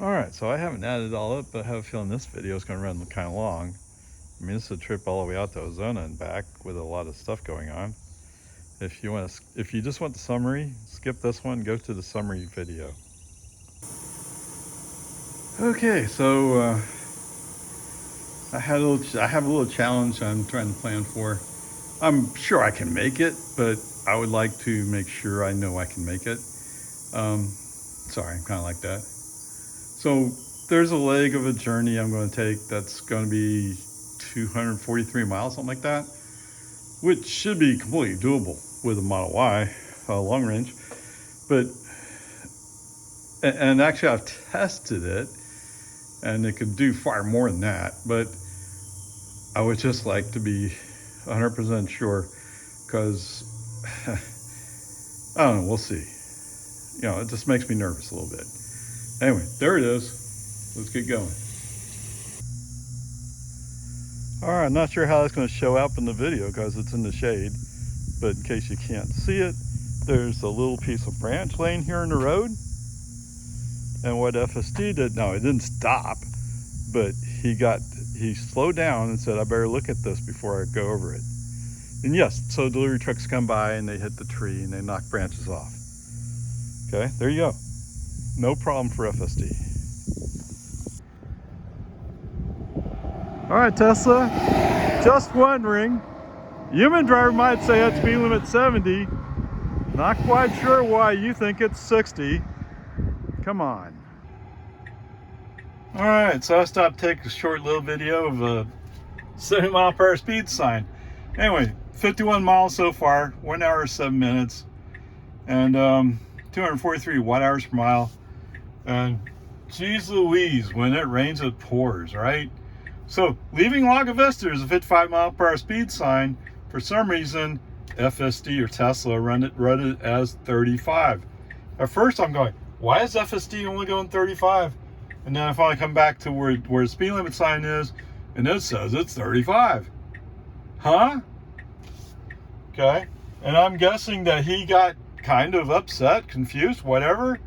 Alright, so I haven't added it all up, but I have a feeling this video is going to run kind of long. I mean, this is a trip all the way out to Ozona and back with a lot of stuff going on. If you just want the summary, skip this one, go to the summary video. Okay, so I have a little challenge I'm trying to plan for. I'm sure I can make it, but I would like to make sure I know I can make it. Sorry, I'm kind of like that. So there's a leg of a journey I'm going to take that's going to be 243 miles, something like that, which should be completely doable with a Model Y long range. But and actually I've tested it, and it could do far more than that. But I would just like to be 100% sure, because I don't know. We'll see. You know, it just makes me nervous a little bit. Anyway, there it is. Let's get going. Alright, I'm not sure how that's going to show up in the video because it's in the shade, but in case you can't see it, there's a little piece of branch laying here in the road. And what FSD did, no, it didn't stop, but he slowed down and said, I better look at this before I go over it. And yes, so delivery trucks come by and they hit the tree and they knock branches off. Okay, there you go. No problem for FSD. All right, Tesla, just wondering, human driver might say that speed limit 70. Not quite sure why you think it's 60. Come on. All right, so I stopped to take a short little video of a 70-mile-per-hour speed sign. Anyway, 51 miles so far, 1 hour 7 minutes, and 243 watt-hours per mile. And geez Louise, when it rains, it pours, right? So leaving Lago Vista, there's a 55-mile-per-hour speed sign. For some reason, FSD or Tesla run it as 35. At first I'm going, why is FSD only going 35? And then I finally come back to where the speed limit sign is, and it says it's 35. Huh? Okay. And I'm guessing that he got kind of upset, confused, whatever.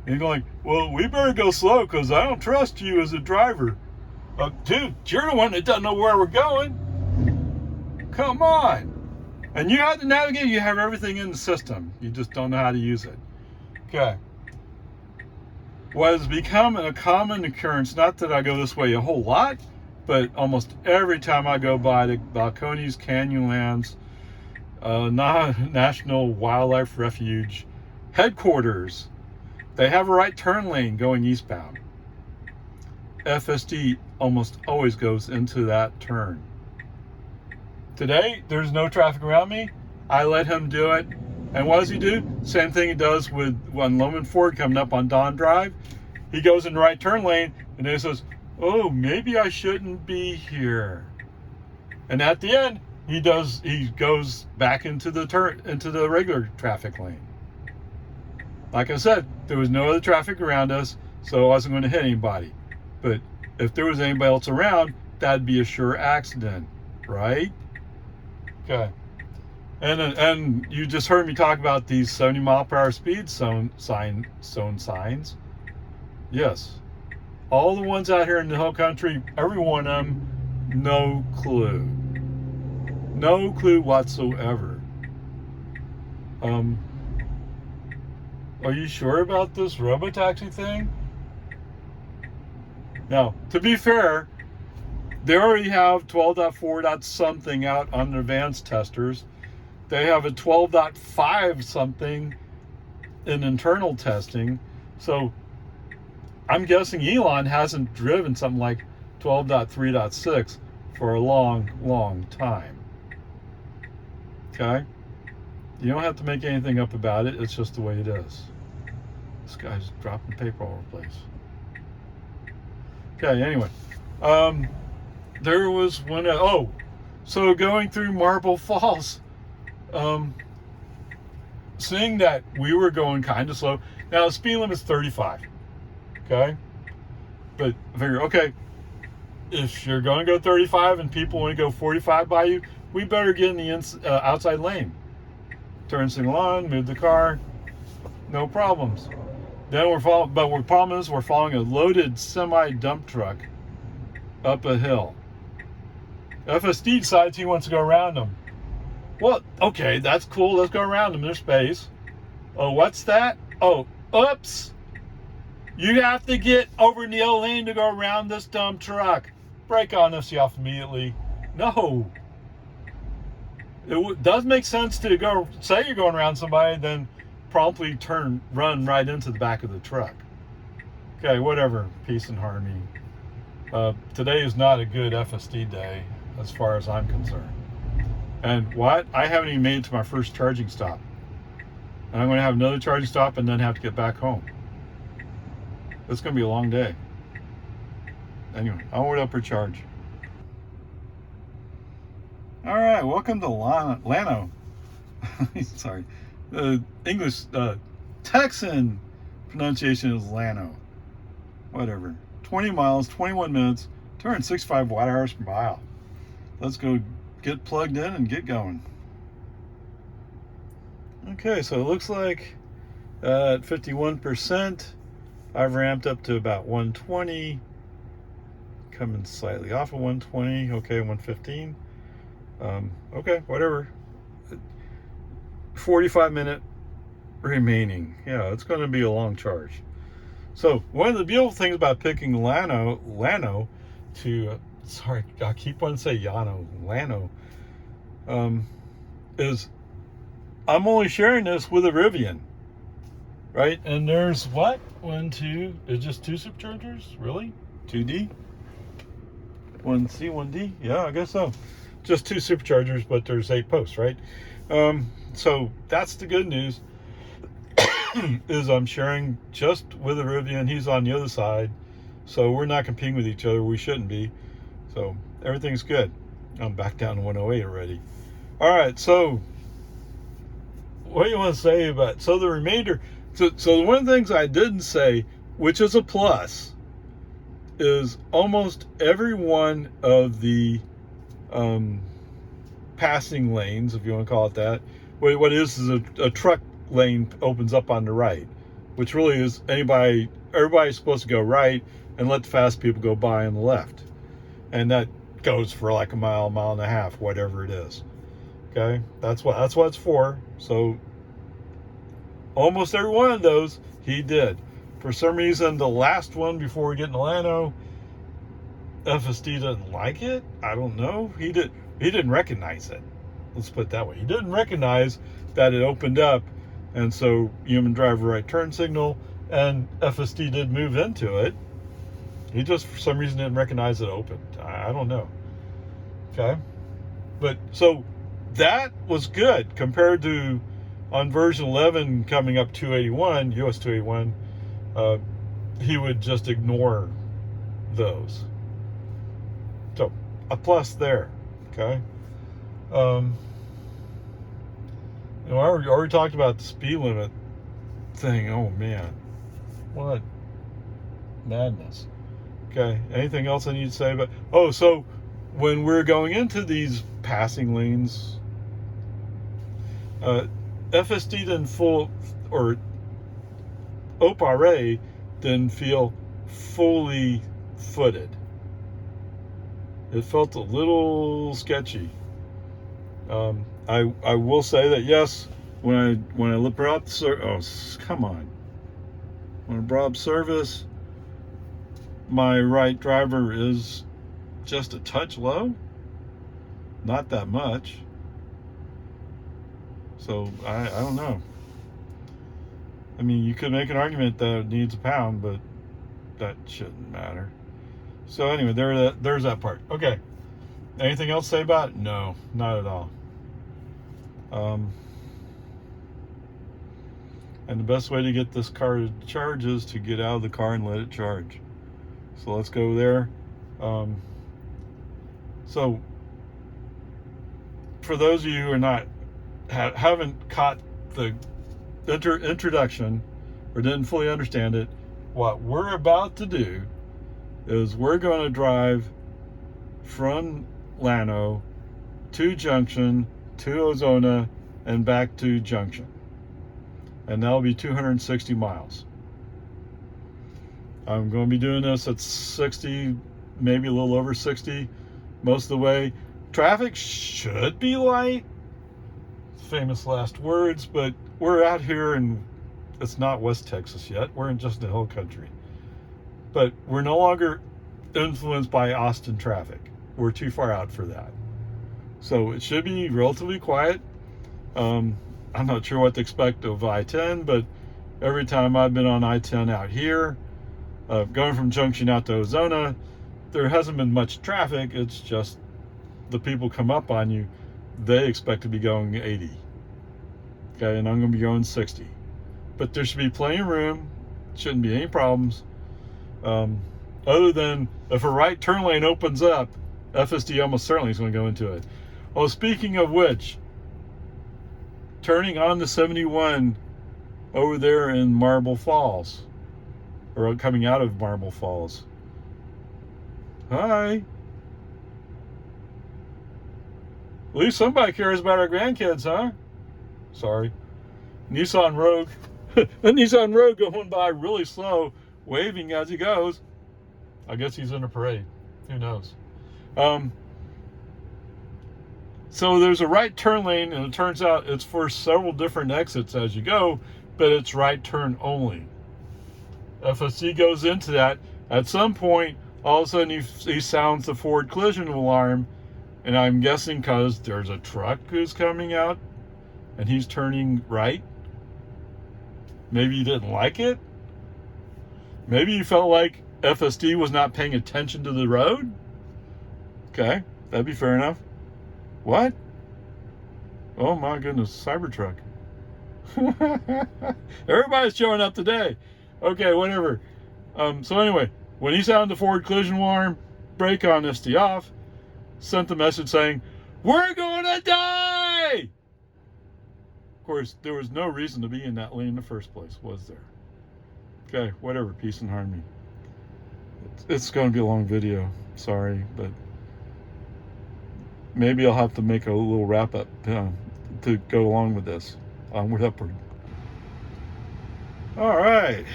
And he's going, well, we better go slow because I don't trust you as a driver. Dude, you're the one that doesn't know where we're going. Come on. And you have to navigate. You have everything in the system. You just don't know how to use it. Okay. What has become a common occurrence, not that I go this way a whole lot, but almost every time I go by the Balcones Canyonlands National Wildlife Refuge headquarters, they have a right turn lane going eastbound. FSD almost always goes into that turn. Today, there's no traffic around me. I let him do it. And what does he do? Same thing he does with when Loman Ford coming up on Don Drive. He goes in the right turn lane and then he says, oh, maybe I shouldn't be here. And at the end, he goes back into the regular traffic lane. Like I said, there was no other traffic around us, so I wasn't going to hit anybody. But if there was anybody else around, that'd be a sure accident, right? Okay. And you just heard me talk about these 70-mile-per-hour speed zone signs. Yes. All the ones out here in the whole country, every one of them, no clue. No clue whatsoever. Are you sure about this robotaxi thing? Now, to be fair, they already have 12.4. something out on the advanced testers. They have a 12.5 something in internal testing. So I'm guessing Elon hasn't driven something like 12.3.6 for a long, long time. Okay? You don't have to make anything up about it. It's just the way it is. This guy's dropping paper all over the place. Okay, anyway. There was one, so going through Marble Falls, seeing that we were going kind of slow. Now, the speed limit's 35, okay? But I figure, okay, if you're going to go 35 and people want to go 45 by you, we better get in the outside lane. Turn signal on, move the car, no problems. Then we're following, but the problem is we're following a loaded semi dump truck up a hill. FSD decides he wants to go around them. Well, okay, that's cool. Let's go around them. There's space. Oh, what's that? Oh, oops. You have to get over in the yellow lane to go around this dump truck. Brake on this off immediately. No. It does make sense to go, say you're going around somebody, then promptly run right into the back of the truck. Okay, whatever. Peace and harmony. Today is not a good FSD day as far as I'm concerned. And what? I haven't even made it to my first charging stop. And I'm going to have another charging stop and then have to get back home. It's going to be a long day. Anyway, onward, upward charge. All right, welcome to Llano. Sorry. The English, Texan pronunciation is Llano. Whatever. 20 miles, 21 minutes, 265 watt hours per mile. Let's go get plugged in and get going. Okay, so it looks like at 51%, I've ramped up to about 120, coming slightly off of 120, okay, 115. Okay, whatever. 45-minute remaining. Yeah, it's going to be a long charge. So one of the beautiful things about picking Llano to, sorry, I keep wanting to say Llano, is I'm only sharing this with a Rivian, right? And there's what? 1, 2, it's just 2 superchargers? Really? 2D? 1C, 1D? Yeah, I guess so. Just 2 superchargers, but there's 8 posts, right? So that's the good news. Is I'm sharing just with a Rivian. He's on the other side, so we're not competing with each other. We shouldn't be. So everything's good. I'm back down to 108 already. All right, so what do you want to say about, so the remainder, so one of the things I didn't say, which is a plus, is almost every one of the passing lanes, if you want to call it that, what it is a truck lane opens up on the right, which really is everybody's supposed to go right and let the fast people go by on the left. And that goes for like a mile and a half, whatever it is. Okay, that's what it's for. So almost every one of those he did. For some reason, the last one before we get into Llano, FSD didn't like it. I don't know. He didn't recognize it. Let's put it that way. He didn't recognize that it opened up, and so human driver right turn signal, and FSD did move into it. He just for some reason didn't recognize it opened. I don't know. Okay, but so that was good compared to on version 11 coming up 281 US 281. He would just ignore those. So a plus there. Okay. You know, I already talked about the speed limit thing. Oh man, what madness. Okay, anything else I need to say about? Oh, so when we're going into these passing lanes, FSD didn't or OPARAY didn't feel fully footed. It felt a little sketchy. I will say that yes, when I brought up come on, when I brought up service, my right driver is just a touch low, not that much. So I don't know. I mean, you could make an argument that it needs a pound, but that shouldn't matter. So anyway, there's that part. Okay. Anything else to say about it? No, not at all. And the best way to get this car to charge is to get out of the car and let it charge. So let's go there. So for those of you who are not haven't caught the introduction or didn't fully understand it, what we're about to do is we're going to drive from Llano to Junction to Ozona and back to Junction, and that'll be 260 miles. I'm going to be doing this at 60, maybe a little over 60 most of the way. Traffic should be light. Famous last words, but we're out here and it's not West Texas yet. We're in just the hill country. But we're no longer influenced by Austin traffic. We're too far out for that. So it should be relatively quiet. I'm not sure what to expect of I-10, but every time I've been on I-10 out here, going from Junction out to Ozona, there hasn't been much traffic. It's just the people come up on you, they expect to be going 80. Okay, and I'm going to be going 60. But there should be plenty of room. Shouldn't be any problems. Other than if a right turn lane opens up, FSD almost certainly is going to go into it. Oh, speaking of which, turning on the 71 over there in Marble Falls, or coming out of Marble Falls. Hi. At least somebody cares about our grandkids, huh? Sorry. Nissan Rogue. A Nissan Rogue going by really slow, waving as he goes. I guess he's in a parade. Who knows? So there's a right turn lane, and it turns out it's for several different exits as you go, but it's right turn only. FSD goes into that. At some point, all of a sudden he sounds the forward collision alarm, and I'm guessing because there's a truck who's coming out and he's turning right. Maybe you didn't like it. Maybe you felt like FSD was not paying attention to the road. Okay, that'd be fair enough. What? Oh my goodness, Cybertruck. Everybody's showing up today. Okay, whatever. So anyway, when he sounded the forward collision alarm, brake on SD off, sent the message saying, "We're gonna die!" Of course, there was no reason to be in that lane in the first place, was there? Okay, whatever, peace and harmony. It's going to be a long video, sorry, but maybe I'll have to make a little wrap up to go along with this. Onward, upward. All right,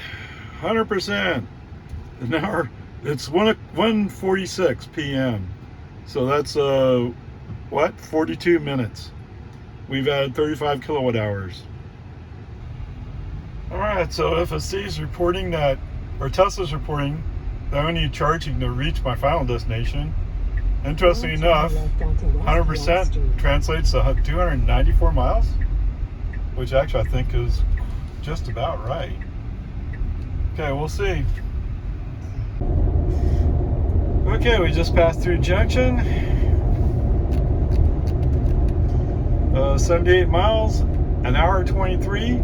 100%. Now it's 1:46 p.m. So that's 42 minutes. We've added 35 kilowatt hours. All right, so FSD is reporting that, or Tesla's reporting that I need charging to reach my final destination. Interesting enough, 100% translates to 294 miles, which actually I think is just about right. Okay, we'll see. Okay, we just passed through Junction. 78 miles, an hour 23,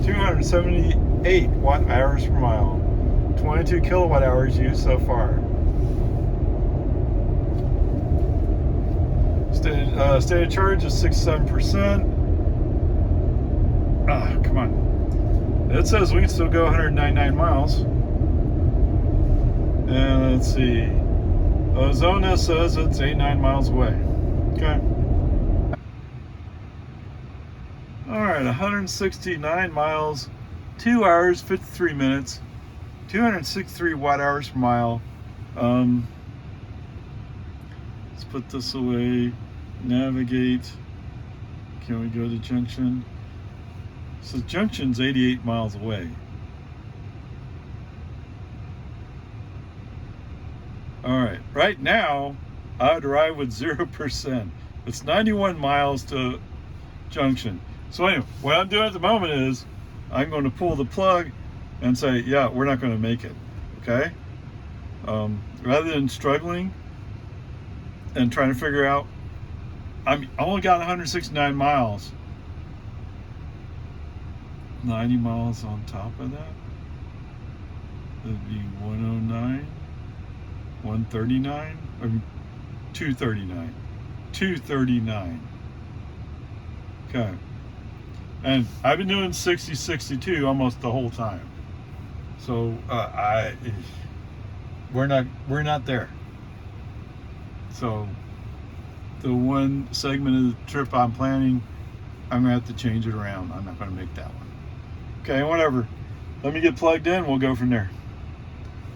278 watt hours per mile, 22 kilowatt hours used so far. State of charge is 67%. Come on. It says we can still go 199 miles. And let's see. Ozona says it's 89 miles away. Okay. Alright, 169 miles, 2 hours, 53 minutes, 263 watt hours per mile. Let's put this away. Navigate. Can we go to Junction? So Junction's 88 miles away. Alright, right now I would arrive with 0%. It's 91 miles to Junction. So anyway, what I'm doing at the moment is I'm going to pull the plug and say, yeah, we're not going to make it. Okay? Rather than struggling and trying to figure out, I only got 169 miles. 90 miles on top of that. That'd be 109, 139, or 239. 239. Okay. And I've been doing 60-62 almost the whole time. So we're not there. So the one segment of the trip I'm planning, I'm gonna have to change it around. I'm not gonna make that one. Okay, whatever. Let me get plugged in, we'll go from there.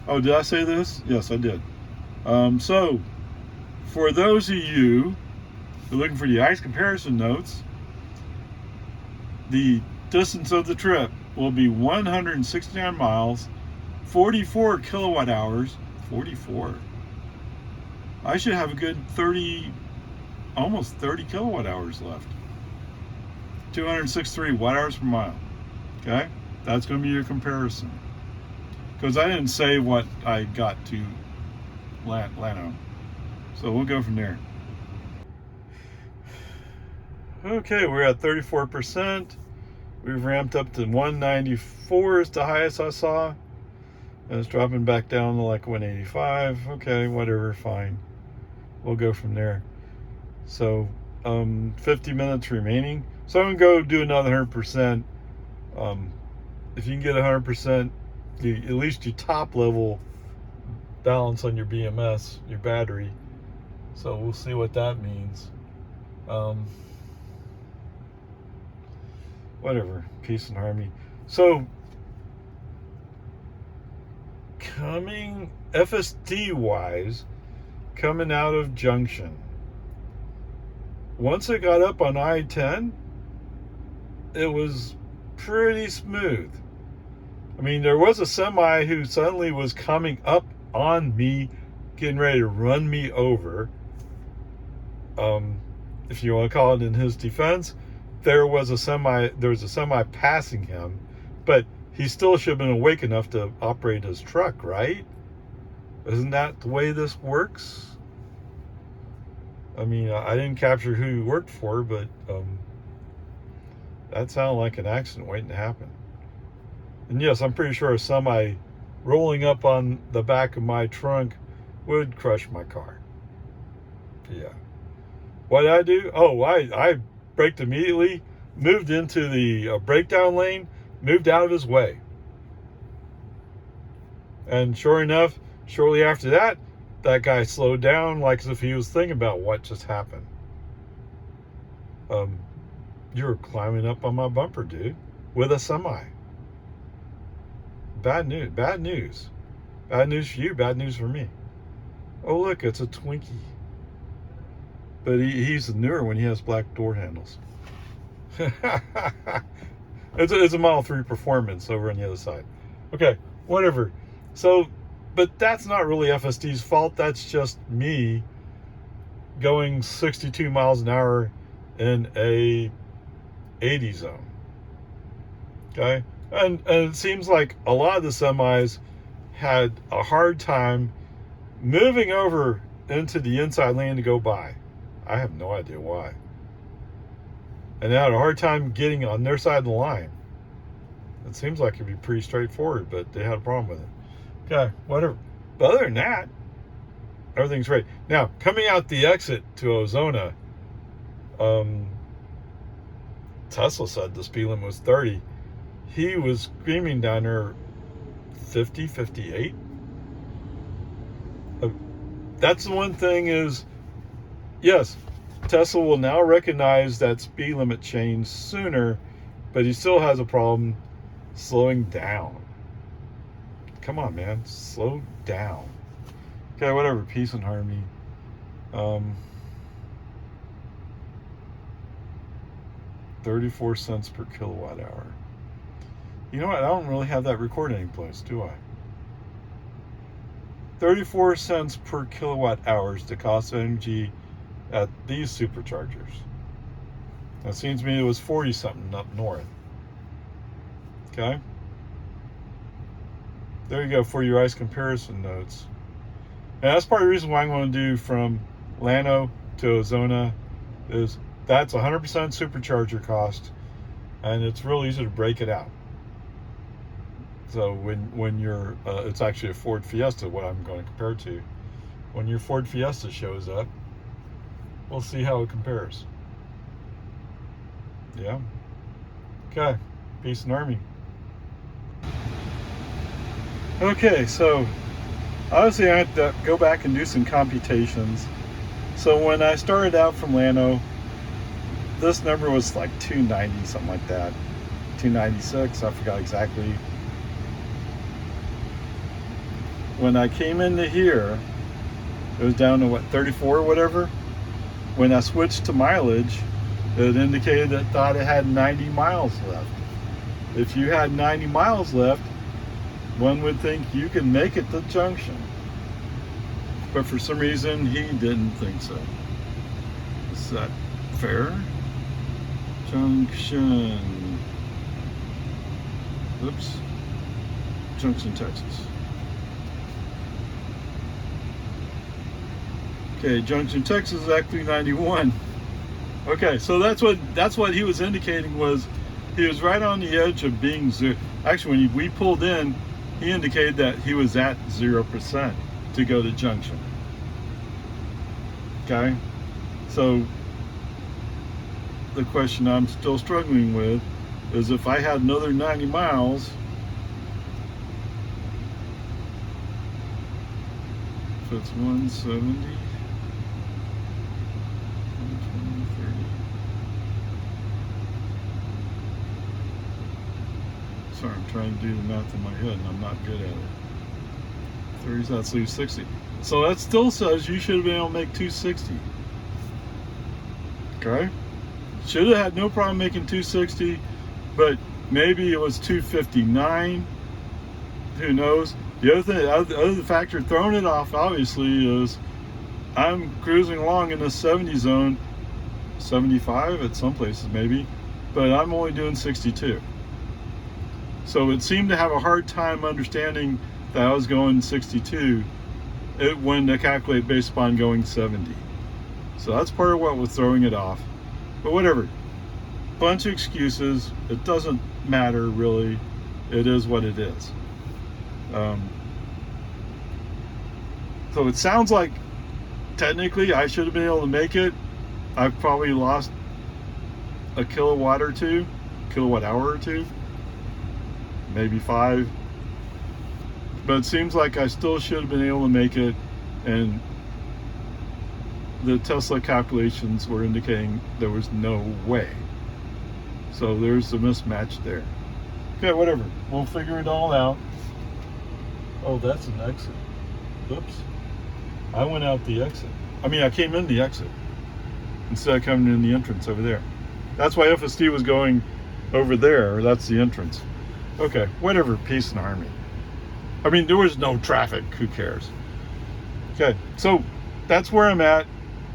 Oh, did I say this? Yes, I did. So, for those of you who are looking for the ice comparison notes, the distance of the trip will be 169 miles, 44 kilowatt hours. 44. I should have a good 30, almost 30 kilowatt hours left. 263 watt hours per mile. Okay? That's going to be your comparison. Because I didn't say what I got to Llano. So we'll go from there. Okay, we're at 34%. We've ramped up to 194 is the highest I saw. And it's dropping back down to like 185. Okay, whatever, fine. We'll go from there. So 50 minutes remaining. So I'm going to go do another 100%. If you can get 100%, at least your top level balance on your BMS, your battery. So we'll see what that means. Whatever, peace and harmony. So coming FSD wise, coming out of Junction, once it got up on I-10, it was pretty smooth. I mean, there was a semi who suddenly was coming up on me, getting ready to run me over. If you want to call it in his defense, there was a semi passing him, but he still should have been awake enough to operate his truck, right? Isn't that the way this works? I mean, I didn't capture who he worked for, but that sounded like an accident waiting to happen. And yes, I'm pretty sure a semi rolling up on the back of my trunk would crush my car. Yeah. What did I do? Oh, I braked immediately, moved into the breakdown lane, moved out of his way. And sure enough, shortly after that, that guy slowed down like as if he was thinking about what just happened. You were climbing up on my bumper, dude, with a semi. Bad news. Bad news. Bad news for you, bad news for me. Oh, look, it's a Twinkie. But he's the newer when he has black door handles. It's a Model 3 Performance over on the other side. Okay, whatever. So, but that's not really FSD's fault. That's just me going 62 miles an hour in a 80 zone. Okay? And it seems like a lot of the semis had a hard time moving over into the inside lane to go by. I have no idea why. And they had a hard time getting on their side of the line. It seems like it'd be pretty straightforward, but they had a problem with it. Okay, whatever. But other than that, everything's great. Now, coming out the exit to Ozona, Tesla said the speed limit was 30. He was screaming down there 50, 58. That's the one thing is, yes, Tesla will now recognize that speed limit change sooner, but he still has a problem slowing down. Come on, man, slow down. Okay, whatever, peace and harmony. 34 cents per kilowatt hour. You know what? I don't really have that recorded anyplace, do I? 34 cents per kilowatt hour is the cost of energy at these superchargers. It seems to me it was 40 something up north. Okay? There you go for your ice comparison notes. And that's part of the reason why I'm going to do from Llano to Ozona is that's 100% supercharger cost, and it's real easy to break it out. So when you're, it's actually a Ford Fiesta, what I'm going to compare to. When your Ford Fiesta shows up, we'll see how it compares. Yeah. Okay. Peace and army. Okay, so obviously I had to go back and do some computations. So when I started out from Llano, this number was like 290, something like that. 296, I forgot exactly. when I came into here, it was down to what, 34 or whatever. When I switched to mileage, it indicated that thought it had 90 miles left. If you had 90 miles left, one would think you can make it to Junction. But for some reason, he didn't think so. Is that fair? Junction. Oops. Junction, Texas. Okay, Junction, Texas is actually 91. Okay, so that's what he was indicating, was he was right on the edge of being zero. Actually, when we pulled in, he indicated that he was at 0% to go to Junction. Okay, so the question I'm still struggling with is, if I had another 90 miles, if it's 170, 120, 30. Sorry, I'm trying to do the math in my head and I'm not good at it. 30, that's leave 60. So that still says you should have been able to make 260. Okay? Should have had no problem making 260, but maybe it was 259. Who knows? The other thing, the other factor throwing it off, obviously, is I'm cruising along in the 70 zone, 75 at some places maybe, but I'm only doing 62. So it seemed to have a hard time understanding that I was going 62 when they calculate based upon going 70. So that's part of what was throwing it off. But whatever. Bunch of excuses. It doesn't matter really. It is what it is. So it sounds like technically I should have been able to make it. I've probably lost a kilowatt or two, kilowatt hour or two, maybe 5. But it seems like I still should have been able to make it, and the Tesla calculations were indicating there was no way. So there's a mismatch there. Okay, whatever. We'll figure it all out. Oh, that's an exit. Oops. I went out the exit. I mean, I came in the exit instead of coming in the entrance over there. That's why FSD was going over there. That's the entrance. Okay, whatever. Peace and harmony. I mean, there was no traffic. Who cares? Okay, so that's where I'm at.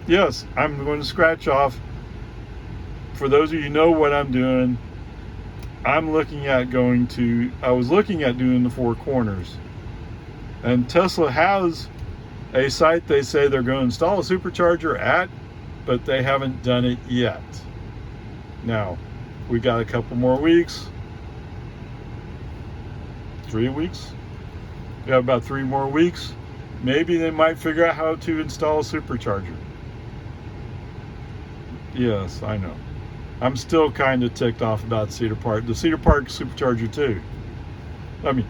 Yes, I'm going to scratch off. For those of you who know what I'm doing, I'm looking at going to, I was looking at doing the Four Corners. And Tesla has a site they say they're going to install a supercharger at, but they haven't done it yet. Now, we got a couple more weeks. 3 weeks? We have about 3 more weeks. Maybe they might figure out how to install a supercharger. Yes, I know. I'm still kind of ticked off about Cedar Park. The Cedar Park supercharger too. I mean,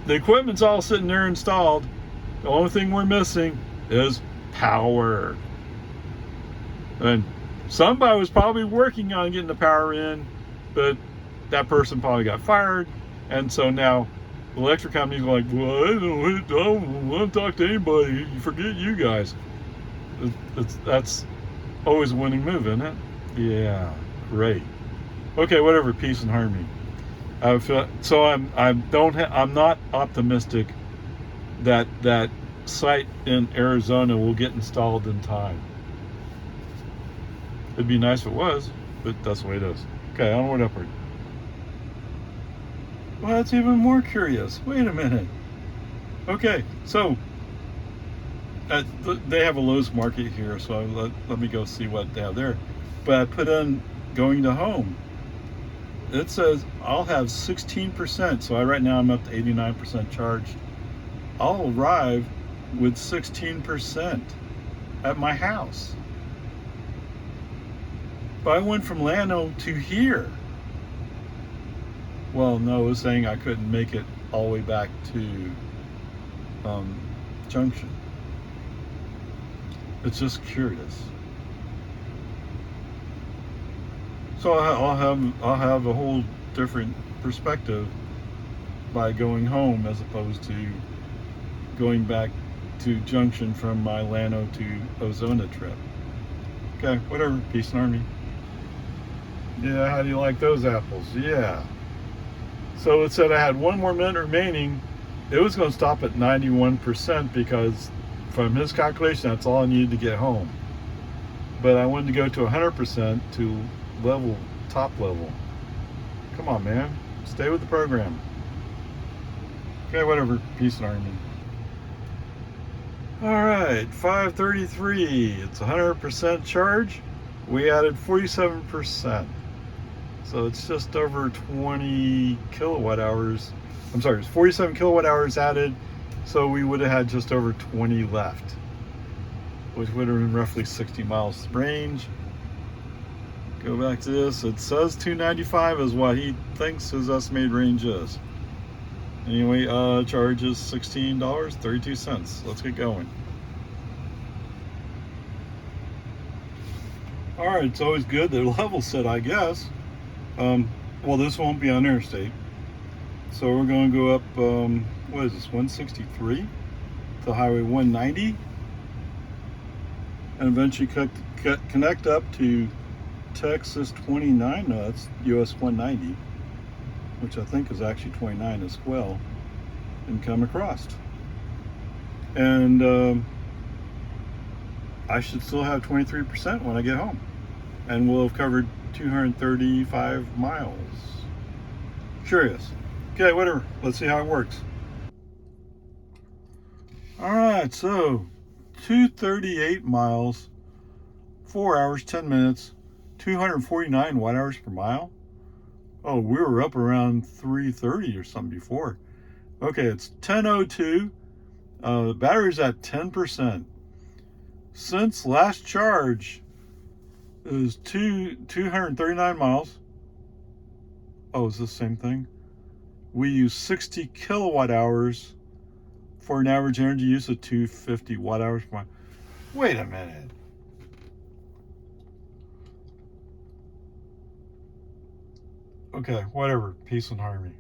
the equipment's all sitting there installed. The only thing we're missing is power. And somebody was probably working on getting the power in, but that person probably got fired. And so now the electric company's like, well, I don't want to talk to anybody. Forget you guys. That's always a winning move, isn't it? Yeah, great. Okay, whatever. Peace and harmony. I feel so. I'm not optimistic that that site in Arizona will get installed in time. It'd be nice if it was, but that's the way it is. Okay, onward, upward. Well, that's even more curious. Wait a minute. Okay, so they have a Lowe's Market here, so let me go see what they have there. But I put in going to home. It says I'll have 16%. So right now I'm up to 89% charged. I'll arrive with 16% at my house. But I went from Llano to here. Well, no, it was saying I couldn't make it all the way back to Junction. It's just curious. So I'll have a whole different perspective by going home as opposed to going back to Junction from my Llano to Ozona trip. Okay, whatever. Peace and Army. Yeah, how do you like those apples? Yeah. So it said I had 1 more minute remaining. It was going to stop at 91% because from his calculation, that's all I needed to get home. But I wanted to go to 100% to top level. Come on, man. Stay with the program. Okay, whatever. Peace and Army. All right, 5:33. It's 100% charge. We added 47%. So it's just over 20 kilowatt hours. I'm sorry, it's 47 kilowatt hours added. So we would have had just over 20 left, which would have been roughly 60 miles range. Go back to this. It says 295 is what he thinks his estimated range is. Anyway, charge is $16.32. Let's get going. All right, it's always good. They're level set, I guess. Well, this won't be on interstate. So we're going to go up, what is this, 163 to Highway 190. And eventually connect up to Texas 29. No, that's US 190. Which I think is actually 29 as well, and come across. And I should still have 23% when I get home. And we'll have covered 235 miles. Curious. Okay, whatever. Let's see how it works. All right, so 238 miles, 4 hours, 10 minutes, 249 watt hours per mile. Oh, we were up around 330 or something before. Okay, it's 10:02. The battery's at 10%. Since last charge is 239 miles. Oh, is this the same thing? We use 60 kilowatt hours for an average energy use of 250 watt hours per mile. Wait a minute. Okay, whatever. Peace and harmony.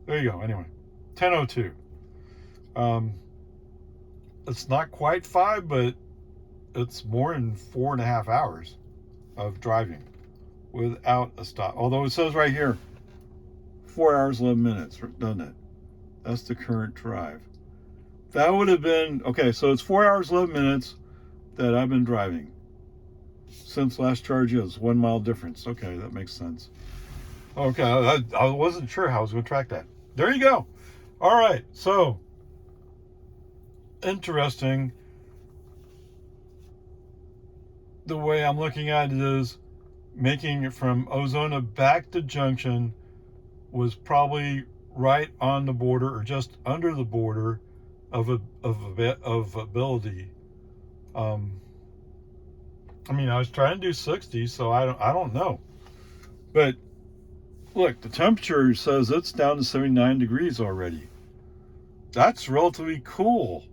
There you go. Anyway, 10:02. It's not quite 5, but it's more than 4.5 hours of driving without a stop. Although it says right here, 4 hours, 11 minutes, doesn't it? That's the current drive. That would have been, okay, so it's 4 hours, 11 minutes that I've been driving since last charge is 1 mile difference. Okay, that makes sense. Okay, I wasn't sure how I was going to track that. There you go. All right, so interesting. The way I'm looking at it is making it from Ozona back to Junction was probably right on the border or just under the border of ability. I mean, I was trying to do 60, so I don't know, but. Look, the temperature says it's down to 79 degrees already. That's relatively cool.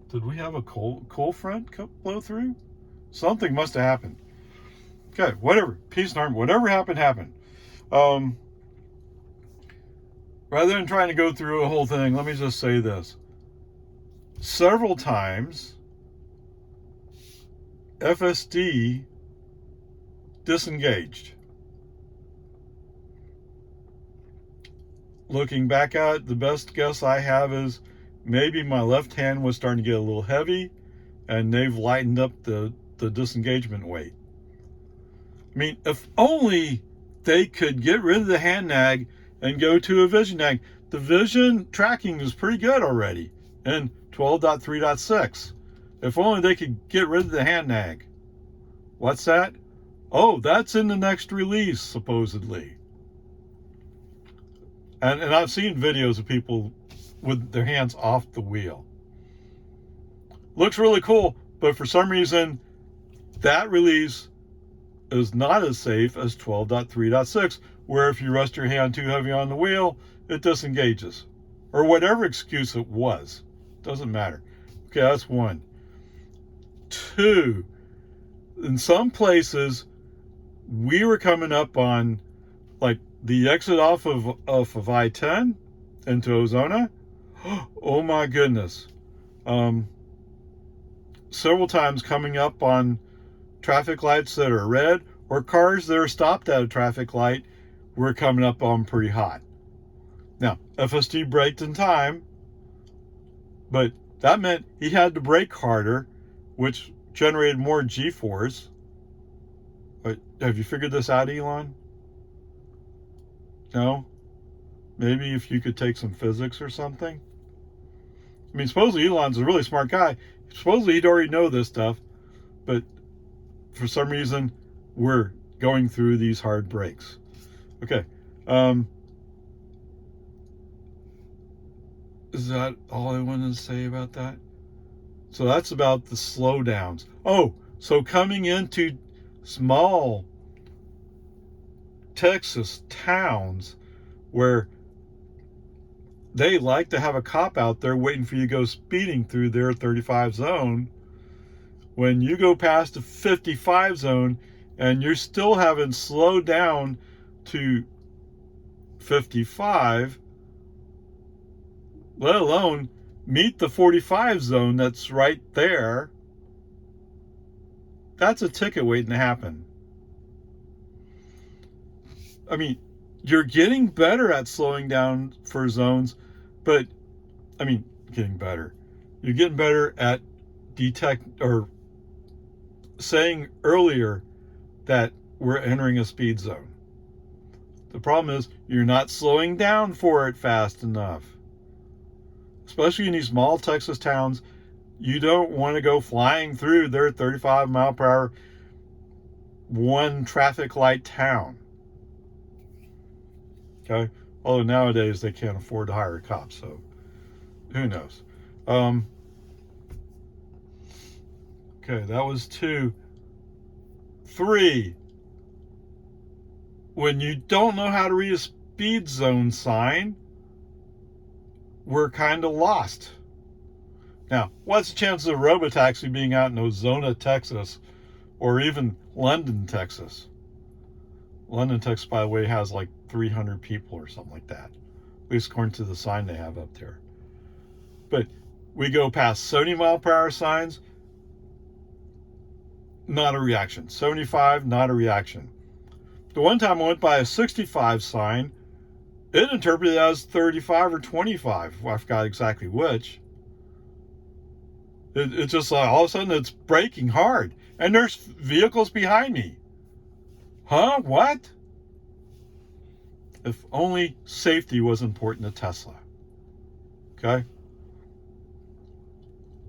Did we have a cold front blow through? Something must have happened. Okay, whatever. Peace and harmony. Whatever happened, happened. Rather than trying to go through a whole thing, let me just say this. Several times, FSD disengaged. Looking back at it, the best guess I have is maybe my left hand was starting to get a little heavy and they've lightened up the disengagement weight. I mean, if only they could get rid of the hand nag and go to a vision nag. The vision tracking is pretty good already in 12.3.6. If only they could get rid of the hand nag. What's that? Oh, that's in the next release, supposedly. And I've seen videos of people with their hands off the wheel. Looks really cool, but for some reason, that release is not as safe as 12.3.6, where if you rest your hand too heavy on the wheel, it disengages. Or whatever excuse it was. Doesn't matter. Okay, that's 1. 2, in some places, we were coming up on, like, the exit off of I-10 into Ozona. Oh my goodness. Several times coming up on traffic lights that are red, or cars that are stopped at a traffic light, we're coming up on pretty hot. Now, FSD braked in time, but that meant he had to brake harder, which generated more G-force. Have you figured this out, Elon? No? Maybe if you could take some physics or something? I mean, supposedly Elon's a really smart guy. Supposedly he'd already know this stuff, but for some reason, we're going through these hard brakes. Okay. Is that all I wanted to say about that? So that's about the slowdowns. Oh, so coming into small Texas towns where they like to have a cop out there waiting for you to go speeding through their 35 zone. When you go past the 55 zone and you're still having slowed down to 55, let alone meet the 45 zone that's right there, that's a ticket waiting to happen. I mean, you're getting better at slowing down for zones, but getting better. You're getting better at saying earlier that we're entering a speed zone. The problem is you're not slowing down for it fast enough. Especially in these small Texas towns, you don't want to go flying through their 35 mile per hour one traffic light town. Okay? Although nowadays they can't afford to hire a cop, so who knows? Okay, that was 2. 3. When you don't know how to read a speed zone sign, we're kind of lost. Now, what's the chances of a robotaxi being out in Ozona, Texas, or even London, Texas? London, Texas, by the way, has like 300 people or something like that, at least according to the sign they have up there. But we go past 70 mile per hour signs, not a reaction. 75, not a reaction. The one time I went by a 65 sign, it interpreted it as 35 or 25. Well, I forgot exactly which. It's just like all of a sudden it's braking hard, and there's vehicles behind me. Huh? What? If only safety was important to Tesla. Okay?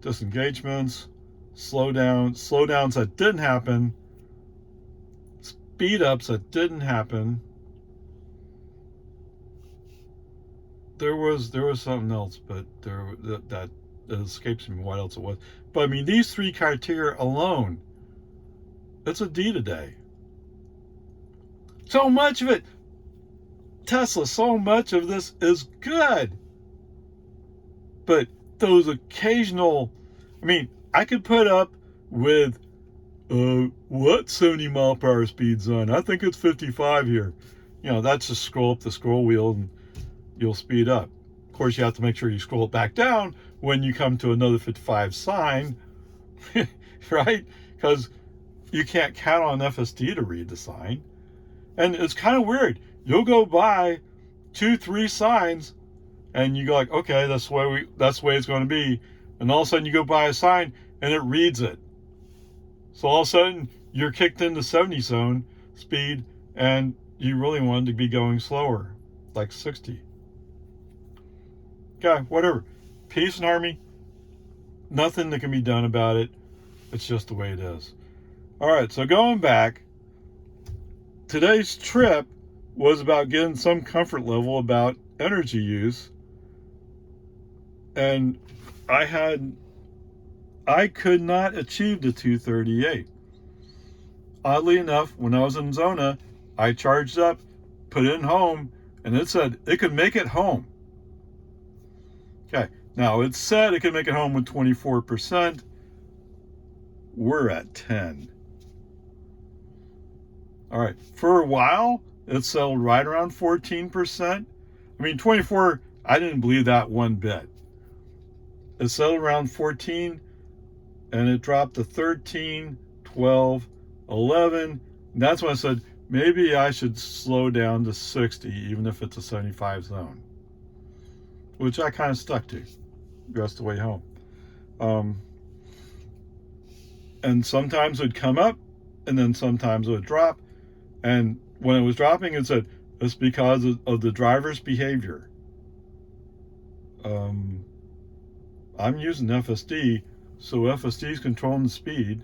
Disengagements, slowdowns that didn't happen, speed ups that didn't happen. There was something else, but that escapes me what else it was. But I mean, these 3 criteria alone, it's a D today. So much of it, Tesla, so much of this is good. But those occasional, I could put up with, what 70 mile per hour speed zone? I think it's 55 here. That's just scroll up the scroll wheel and you'll speed up. Of course, you have to make sure you scroll it back down when you come to another 55 sign, right? Because you can't count on FSD to read the sign. And it's kind of weird. You'll go by 2, 3 signs and you go like, okay, that's the way it's going to be. And all of a sudden you go by a sign and it reads it. So all of a sudden you're kicked into 70 zone speed and you really wanted to be going slower, like 60. Okay, whatever. Peace and harmony. Nothing that can be done about it. It's just the way it is. All right, so going back, today's trip was about getting some comfort level about energy use. And I could not achieve the 238. Oddly enough, when I was in Ozona, I charged up, put it in home, and it said it could make it home. Okay, now it said it could make it home with 24%. We're at 10. All right, for a while, it settled right around 14%. 24, I didn't believe that one bit. it settled around 14, and it dropped to 13, 12, 11. And that's when I said, maybe I should slow down to 60, even if it's a 75 zone, which I kind of stuck to the rest of the way home. And sometimes it would come up, and then sometimes it would drop. And when it was dropping, it said, it's because of the driver's behavior. I'm using FSD, so FSD is controlling the speed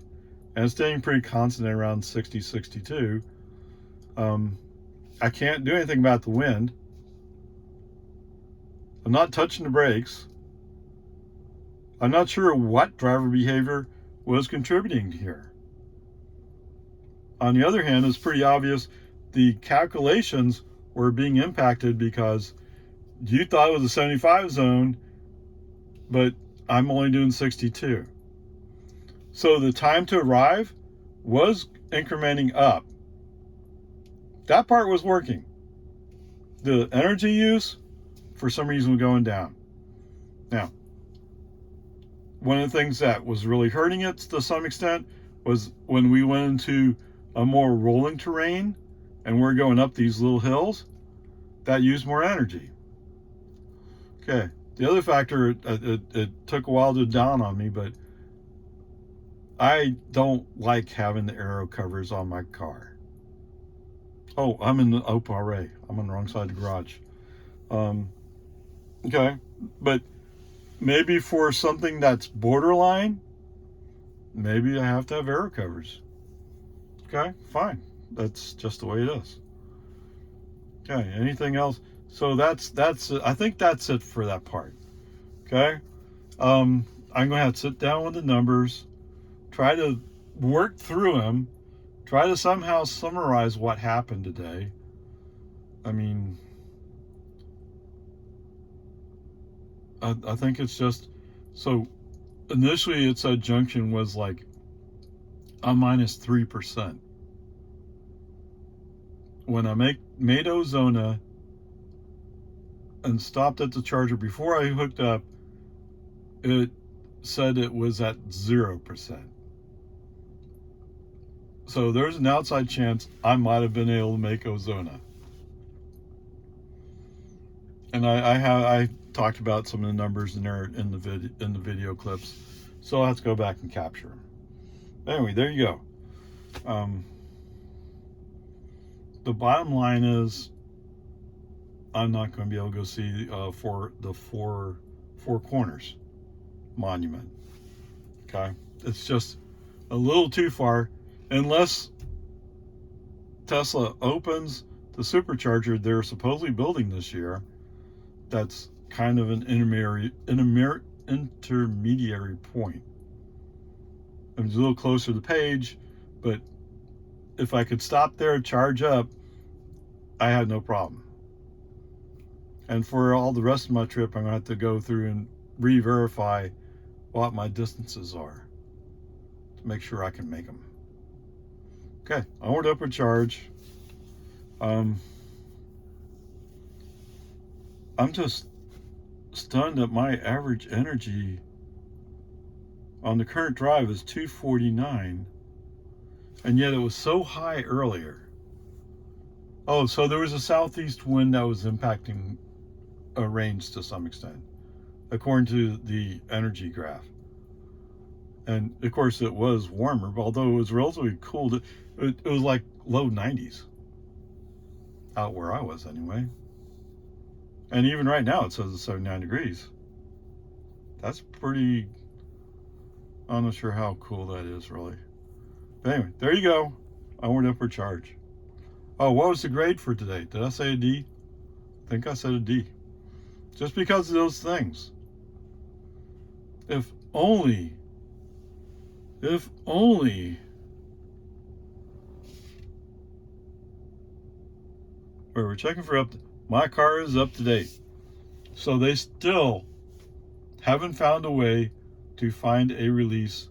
and staying pretty constant at around 60, 62. I can't do anything about the wind. I'm not touching the brakes. I'm not sure what driver behavior was contributing here. On the other hand, it's pretty obvious the calculations were being impacted because you thought it was a 75 zone, but I'm only doing 62. So the time to arrive was incrementing up. That part was working. The energy use, for some reason, was going down. Now, one of the things that was really hurting it to some extent was when we went into a more rolling terrain and we're going up these little hills, that used more energy. Okay, the other factor, it took a while to dawn on me, but I don't like having the aero covers on my car. Oh, I'm in the OPARAY. I'm on the wrong side of the garage. Okay, but maybe for something that's borderline, maybe I have to have aero covers. Okay, fine. That's just the way it is. Okay, anything else? So that's I think that's it for that part. Okay, I'm gonna have to sit down with the numbers, try to work through them, try to somehow summarize what happened today. I mean, I think it's just, so initially it said Junction was like a -3%. When I made Ozona and stopped at the charger before I hooked up, it said it was at 0%. So there's an outside chance I might have been able to make Ozona. And I talked about some of the numbers in there in the video clips, so I'll have to go back and capture them. Anyway, there you go. The bottom line is, I'm not going to be able to go see for the four corners monument. Okay, it's just a little too far, unless Tesla opens the supercharger they're supposedly building this year. That's kind of an intermediary point. I'm a little closer to the page, but if I could stop there, charge up, I had no problem. And for all the rest of my trip, I'm going to have to go through and re-verify what my distances are to make sure I can make them. Okay, onward, upward charge. I'm just stunned that my average energy on the current drive is 249, and yet it was so high earlier. Oh, so there was a southeast wind that was impacting a range to some extent, according to the energy graph. And of course it was warmer, although it was relatively cool. It was like low 90s out where I was anyway. And even right now it says it's 79 degrees. That's pretty, I'm not sure how cool that is really. But anyway, there you go. Onward, upward charge. Oh, what was the grade for today? Did I say a D? I think I said a D. Just because of those things. If only we're checking for my car is up to date. So they still haven't found a way to find a release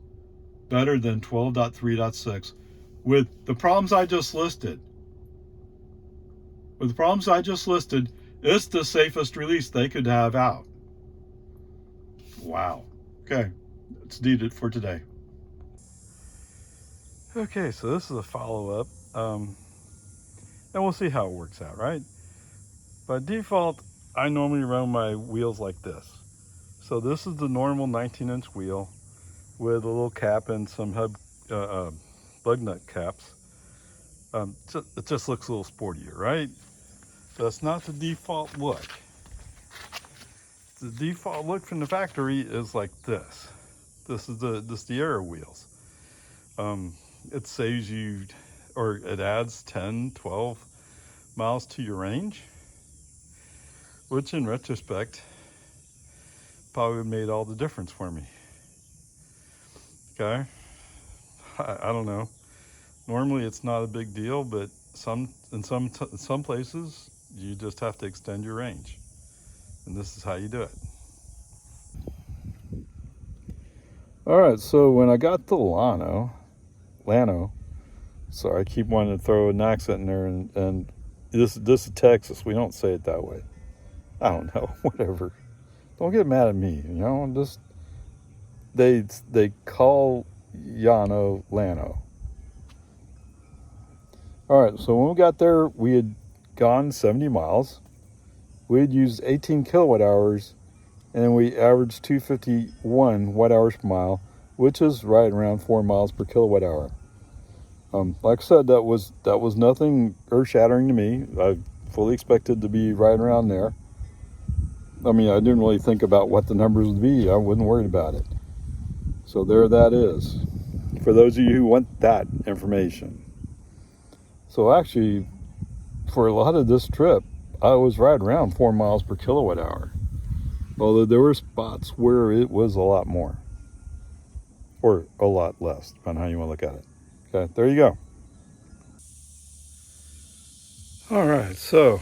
better than 12.3.6 with the problems I just listed. With the problems I just listed, it's the safest release they could have out. Wow. Okay, it's needed for today. Okay, so this is a follow-up, and we'll see how it works out, right? By default, I normally run my wheels like this. So this is the normal 19-inch wheel with a little cap and some lug nut caps. It just looks a little sportier, right? That's not the default look. The default look from the factory is like this. This is the aero wheels. It saves you, or it adds 10, 12 miles to your range, which in retrospect probably made all the difference for me. Okay, I don't know. Normally it's not a big deal, but in some places you just have to extend your range, and this is how you do it. All right, so when I got the Llano, sorry, I keep wanting to throw an accent in there, and this is Texas. We don't say it that way. I don't know, whatever. Don't get mad at me, you know. Just they call Llano Llano. All right, so when we got there, we had gone 70 miles. We had used 18 kilowatt hours, and then we averaged 251 watt hours per mile, which is right around 4 miles per kilowatt hour. Like I said, that was nothing earth-shattering to me. I fully expected to be right around there. I mean, I didn't really think about what the numbers would be. I wasn't worried about it. So there that is, for those of you who want that information. So actually, for a lot of this trip, I was right around 4 miles per kilowatt hour. Although there were spots where it was a lot more. Or a lot less, depending on how you want to look at it. Okay, there you go. All right, so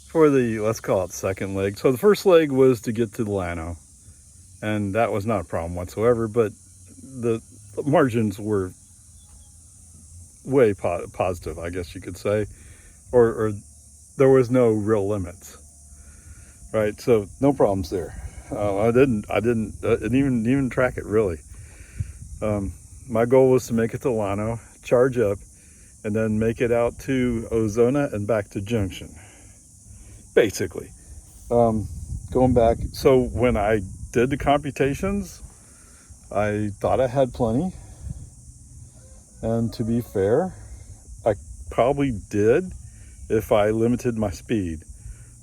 for the, let's call it second leg. So the first leg was to get to the Llano, and that was not a problem whatsoever, but the margins were way positive, I guess you could say, or there was no real limits, right? So no problems there. I didn't even track it really. My goal was to make it to Llano, charge up, and then make it out to Ozona and back to Junction, basically. Going back, so when I did the computations, I thought I had plenty. And to be fair, I probably did if I limited my speed.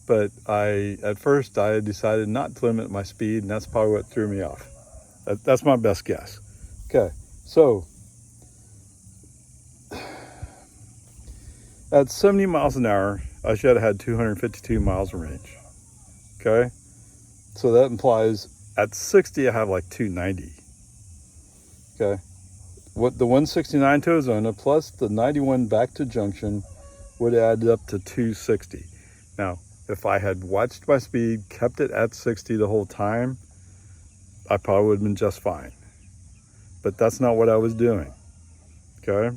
But at first I decided not to limit my speed, and that's probably what threw me off. That's my best guess. Okay, so at 70 miles an hour, I should have had 252 miles of range. Okay, so that implies at 60 I have like 290. Okay, what the 169 to Ozona plus the 91 back to Junction would add up to 260. Now, if I had watched my speed, kept it at 60 the whole time, I probably would have been just fine. But that's not what I was doing. Okay,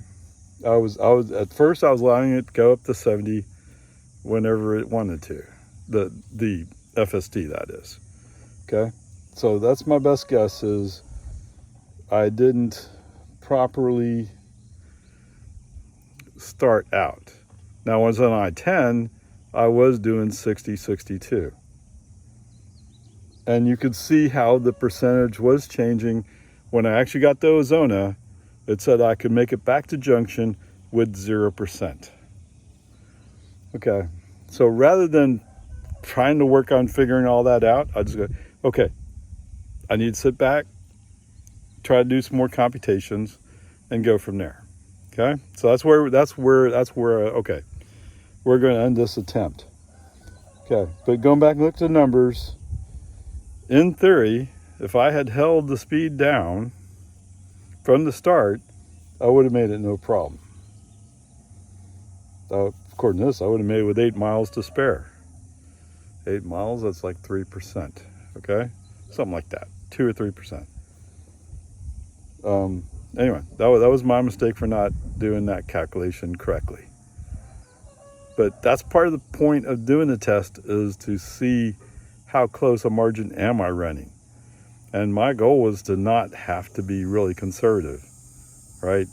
I was at first I was allowing it to go up to 70 whenever it wanted to. The FSD, that is. Okay, so that's my best guess, is I didn't properly start out. Now, when I was on I-10, I was doing 60, 62. And you could see how the percentage was changing. When I actually got to Ozona, it said I could make it back to Junction with 0%. Okay, so rather than trying to work on figuring all that out, I just go, okay, I need to sit back, try to do some more computations, and go from there. Okay, so that's where okay, we're going to end this attempt. Okay, but going back and look at the numbers, in theory, if I had held the speed down from the start, I would have made it no problem. According to this, I would have made it with 8 miles to spare. 8 miles, that's like 3%, okay? Something like that, 2 or 3%. Anyway, that was my mistake for not doing that calculation correctly. But that's part of the point of doing the test, is to see how close a margin am I running. And my goal was to not have to be really conservative, right?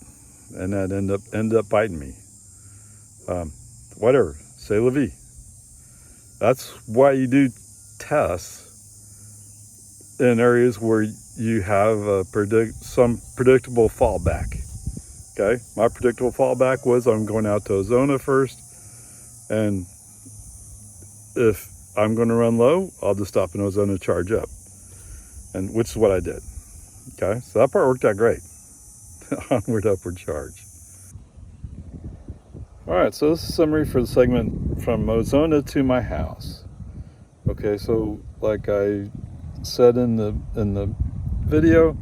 And that end up biting me. Whatever, c'est la vie. That's why you do tests in areas where you have some predictable fallback. Okay, my predictable fallback was I'm going out to Ozona first, and if I'm going to run low, I'll just stop in Ozona to charge up, and which is what I did. Okay, so that part worked out great. Onward, upward charge. All right, so this is a summary for the segment from Ozona to my house. Okay, so like I said in the video,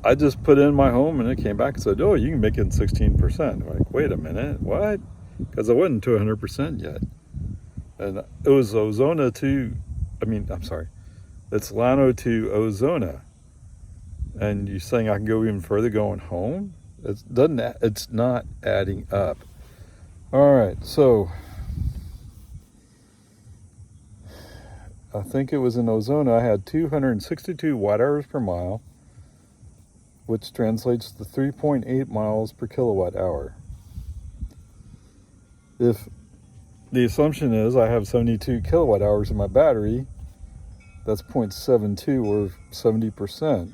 I just put in my home and it came back and said, oh, you can make it 16%. I'm like, wait a minute, what? Because I wasn't to 100% yet. And it was Ozona to, it's Llano to Ozona. And you're saying I can go even further going home? It's not adding up. All right, so I think it was in Ozona, I had 262 watt hours per mile, which translates to 3.8 miles per kilowatt hour. If the assumption is I have 72 kilowatt hours in my battery, that's 0.72 or 70%.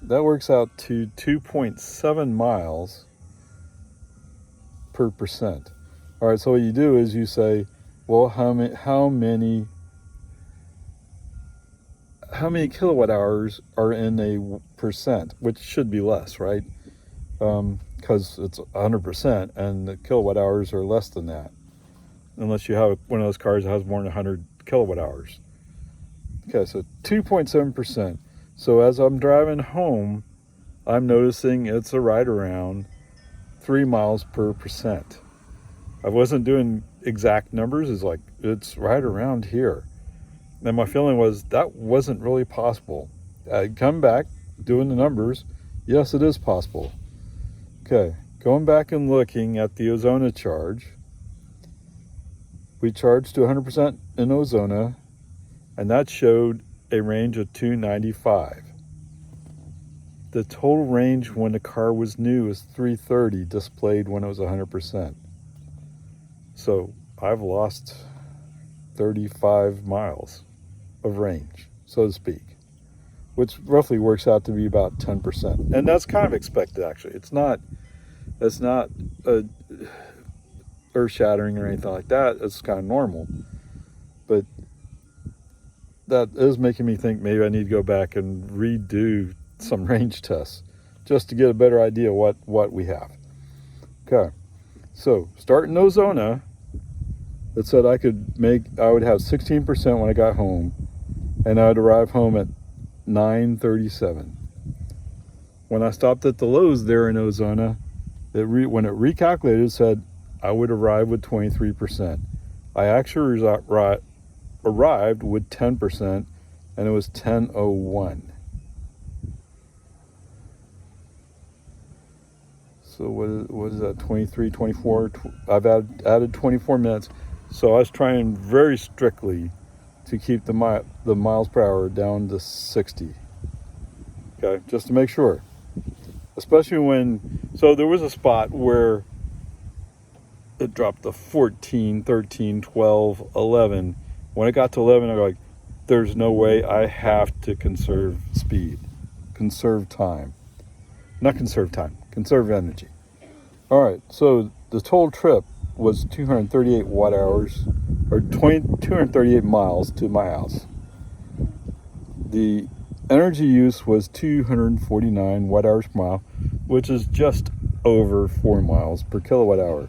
That works out to 2.7 miles per percent. All right, so what you do is you say, well, how many kilowatt hours are in a percent, which should be less, right? Because it's 100% and the kilowatt hours are less than that, unless you have one of those cars that has more than 100 kilowatt hours. Okay, so 2.7%. So as I'm driving home, I'm noticing it's right around 3 miles per percent. I wasn't doing exact numbers, it's right around here. And my feeling was that wasn't really possible. I'd come back doing the numbers. Yes, it is possible. Okay, going back and looking at the Ozona charge, we charged to 100% in Ozona, and that showed a range of 295. The total range when the car was new is 330, displayed when it was 100%. So I've lost 35 miles of range, so to speak, which roughly works out to be about 10%. And that's kind of expected, actually. It's not earth-shattering or anything like that. It's kind of normal. But that is making me think maybe I need to go back and redo some range tests just to get a better idea what we have. Okay, so starting Ozona, it said I would have 16% when I got home, and I would arrive home at 9:37. When I stopped at the Lowe's there in Ozona, when it recalculated, it said I would arrive with 23%. I actually arrived with 10%, and it was 10:01. So what is that, 23, 24? I've added 24 minutes. So I was trying very strictly to keep the miles per hour down to 60. Okay, just to make sure. Especially so there was a spot where it dropped to 14, 13, 12, 11. When it got to 11, I was like, there's no way, I have to conserve speed, conserve time. Not conserve time, conserve energy. All right, so the total trip was 238 watt hours, or 238 miles to my house. The energy use was 249 watt hours per mile, which is just over 4 miles per kilowatt hour.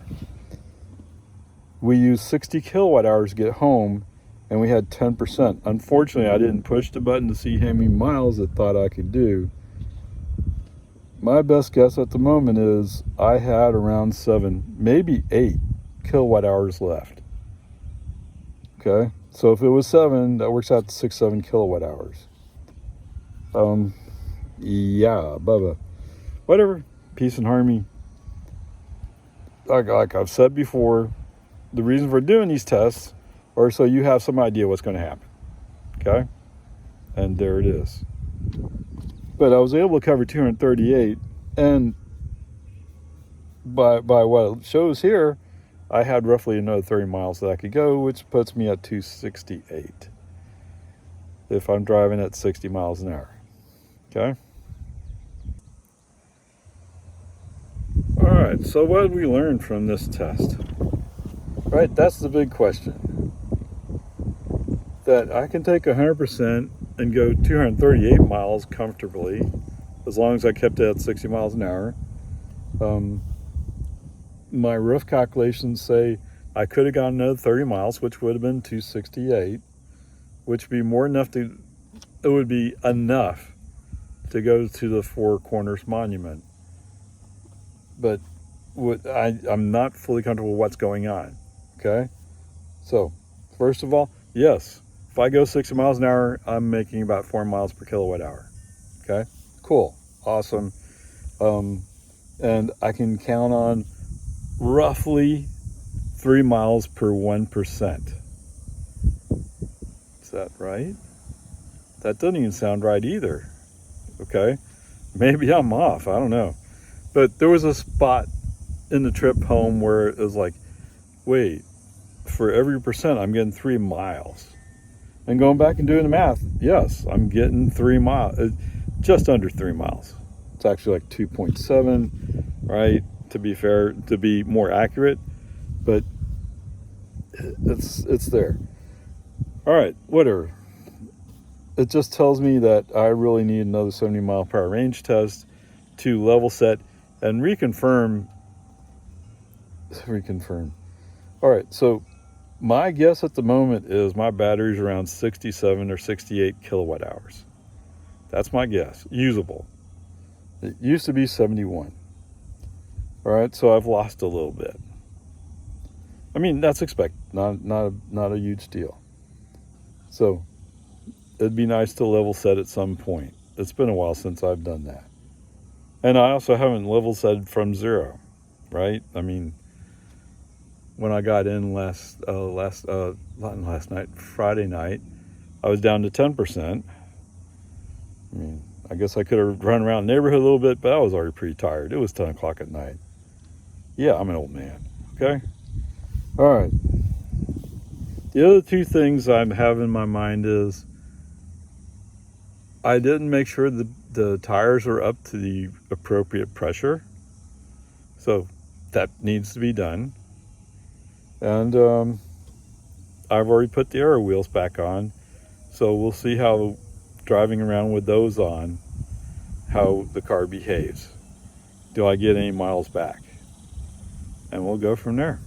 We used 60 kilowatt hours to get home, and we had 10%. Unfortunately, I didn't push the button to see how many miles it thought I could do. My best guess at the moment is I had around 7, maybe 8 kilowatt hours left. Okay, so if it was 7, that works out to 6-7 kilowatt hours. Yeah, Bubba. Whatever, peace and harmony. Like I've said before, the reason for doing these tests are so you have some idea what's going to happen. Okay? and there it is. But I was able to cover 238, and by what it shows here, I had roughly another 30 miles that I could go, which puts me at 268 if I'm driving at 60 miles an hour. Okay. All right, so what did we learn from this test? Right, that's the big question. That I can take 100% and go 238 miles comfortably, as long as I kept it at 60 miles an hour. My rough calculations say I could have gone another 30 miles, which would have been 268, which would be more enough to, it would be enough to go to the Four Corners Monument. But I'm not fully comfortable with what's going on. Okay, so first of all, yes, if I go 60 miles an hour, I'm making about 4 miles per kilowatt hour. Okay, cool, awesome. And I can count on roughly 3 miles per 1%. Is that right? That doesn't even sound right either. Okay, maybe I'm off, I don't know. But there was a spot in the trip home where it was like, wait, for every percent I'm getting 3 miles. And going back and doing the math, yes, I'm getting 3 miles, just under 3 miles. It's actually like 2.7, right? To be fair, to be more accurate, but it's there. All right, whatever. It just tells me that I really need another 70 mile per hour range test to level set and reconfirm. All right, so my guess at the moment is my battery's around 67 or 68 kilowatt hours. That's my guess, usable. It used to be 71. All right, so I've lost a little bit. I mean, that's expected, not a huge deal. So it'd be nice to level set at some point. It's been a while since I've done that. And I also haven't level set from zero, right? I mean, when I got in Friday night, I was down to 10%. I mean, I guess I could have run around the neighborhood a little bit, but I was already pretty tired. It was 10 o'clock at night. Yeah, I'm an old man, okay? All right. The other two things I have in my mind is I didn't make sure the tires are up to the appropriate pressure. So that needs to be done. And I've already put the aero wheels back on. So we'll see how driving around with those on, how the car behaves. Do I get any miles back? And we'll go from there.